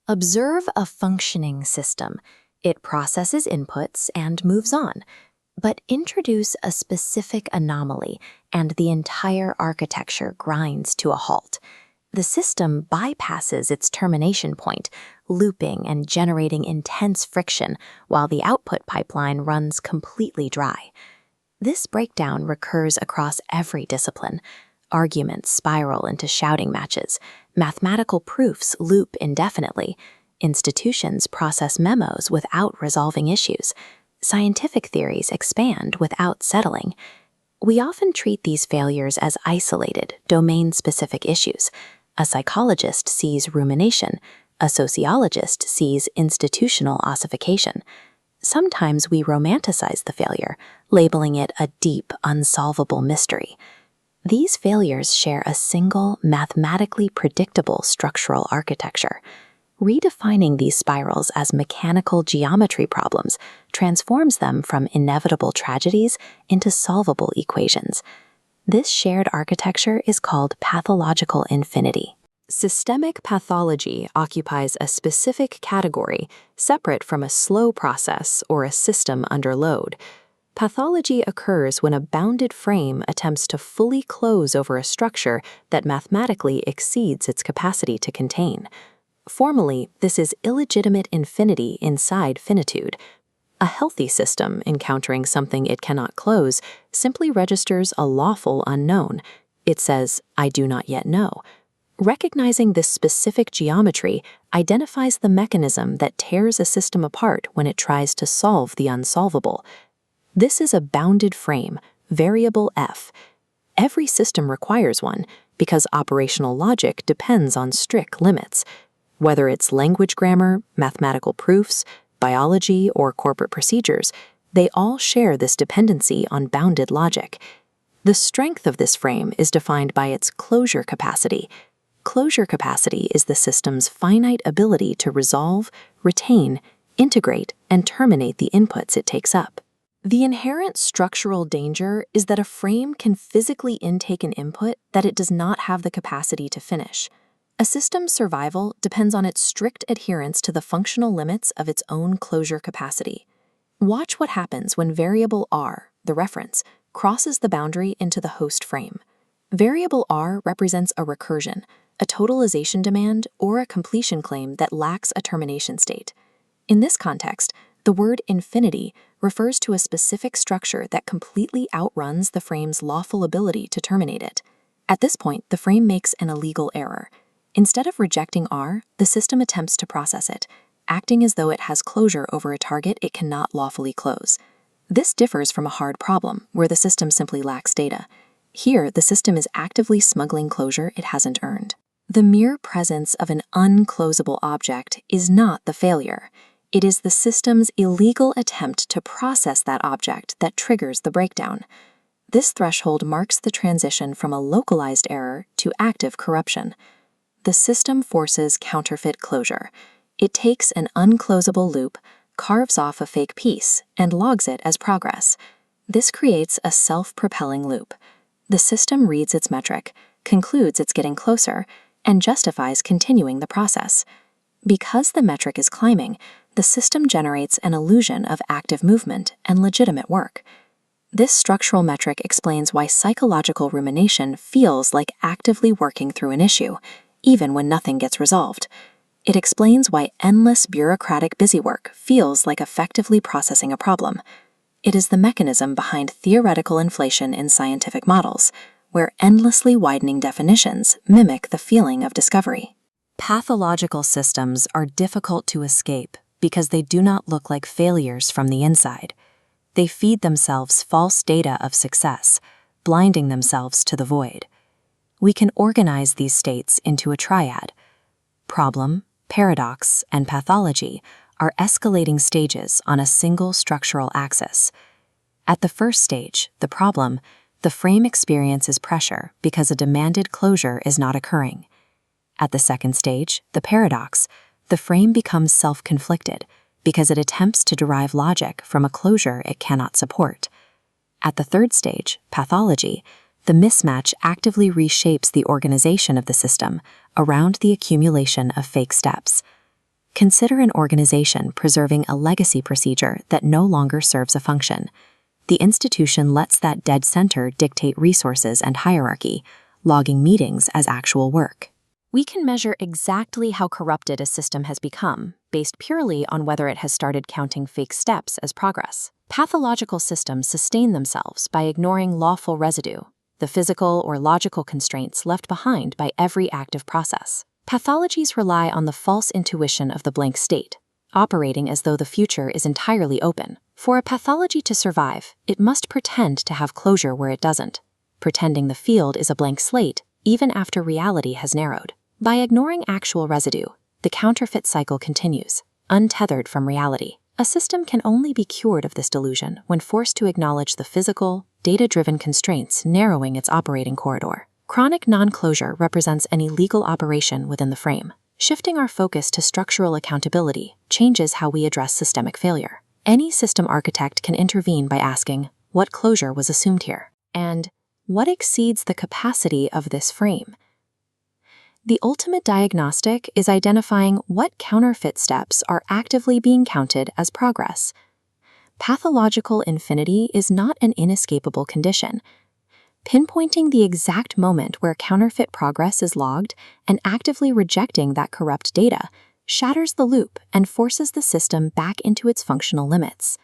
Observe a functioning system. It processes inputs and moves on. But introduce a specific anomaly, and the entire architecture grinds to a halt. The system bypasses its termination point, looping and generating intense friction, while the output pipeline runs completely dry. This breakdown recurs across every discipline. Arguments spiral into shouting matches. Mathematical proofs loop indefinitely. Institutions process memos without resolving issues. Scientific theories expand without settling. We often treat these failures as isolated, domain-specific issues. A psychologist sees rumination. A sociologist sees institutional ossification. Sometimes we romanticize the failure, labeling it a deep, unsolvable mystery. These failures share a single, mathematically predictable structural architecture. Redefining these spirals as mechanical geometry problems transforms them from inevitable tragedies into solvable equations. This shared architecture is called pathological infinity. Systemic pathology occupies a specific category separate from a slow process or a system under load. Pathology occurs when a bounded frame attempts to fully close over a structure that mathematically exceeds its capacity to contain. Formally, this is illegitimate infinity inside finitude. A healthy system, encountering something it cannot close, simply registers a lawful unknown. It says, "I do not yet know." Recognizing this specific geometry identifies the mechanism that tears a system apart when it tries to solve the unsolvable. This is a bounded frame, variable f. Every system requires one because operational logic depends on strict limits. Whether it's language grammar, mathematical proofs, biology, or corporate procedures, they all share this dependency on bounded logic. The strength of this frame is defined by its closure capacity. Closure capacity is the system's finite ability to resolve, retain, integrate, and terminate the inputs it takes up. The inherent structural danger is that a frame can physically intake an input that it does not have the capacity to finish. A system's survival depends on its strict adherence to the functional limits of its own closure capacity. Watch what happens when variable r, the reference, crosses the boundary into the host frame. Variable r represents a recursion, a totalization demand, or a completion claim that lacks a termination state. In this context, the word infinity refers to a specific structure that completely outruns the frame's lawful ability to terminate it. At this point, the frame makes an illegal error. Instead of rejecting R, the system attempts to process it, acting as though it has closure over a target it cannot lawfully close. This differs from a hard problem, where the system simply lacks data. Here, the system is actively smuggling closure it hasn't earned. The mere presence of an unclosable object is not the failure. It is the system's illegal attempt to process that object that triggers the breakdown. This threshold marks the transition from a localized error to active corruption. The system forces counterfeit closure. It takes an unclosable loop, carves off a fake piece, and logs it as progress. This creates a self-propelling loop. The system reads its metric, concludes it's getting closer, and justifies continuing the process. Because the metric is climbing, the system generates an illusion of active movement and legitimate work. This structural metric explains why psychological rumination feels like actively working through an issue, even when nothing gets resolved. It explains why endless bureaucratic busywork feels like effectively processing a problem. It is the mechanism behind theoretical inflation in scientific models, where endlessly widening definitions mimic the feeling of discovery. Pathological systems are difficult to escape because they do not look like failures from the inside. They feed themselves false data of success, blinding themselves to the void. We can organize these states into a triad. Problem, paradox, and pathology are escalating stages on a single structural axis. At the first stage, the problem, the frame experiences pressure because a demanded closure is not occurring. At the second stage, the paradox, the frame becomes self-conflicted because it attempts to derive logic from a closure it cannot support. At the third stage, pathology, the mismatch actively reshapes the organization of the system around the accumulation of fake steps. Consider an organization preserving a legacy procedure that no longer serves a function. The institution lets that dead center dictate resources and hierarchy, logging meetings as actual work. We can measure exactly how corrupted a system has become, based purely on whether it has started counting fake steps as progress. Pathological systems sustain themselves by ignoring lawful residue, the physical or logical constraints left behind by every active process. Pathologies rely on the false intuition of the blank state, operating as though the future is entirely open. For a pathology to survive, it must pretend to have closure where it doesn't, pretending the field is a blank slate even after reality has narrowed. By ignoring actual residue, the counterfeit cycle continues, untethered from reality. A system can only be cured of this delusion when forced to acknowledge the physical, data-driven constraints narrowing its operating corridor. Chronic non-closure represents any legal operation within the frame. Shifting our focus to structural accountability changes how we address systemic failure. Any system architect can intervene by asking, what closure was assumed here? And what exceeds the capacity of this frame? The ultimate diagnostic is identifying what counterfeit steps are actively being counted as progress. Pathological infinity is not an inescapable condition. Pinpointing the exact moment where counterfeit progress is logged and actively rejecting that corrupt data shatters the loop and forces the system back into its functional limits.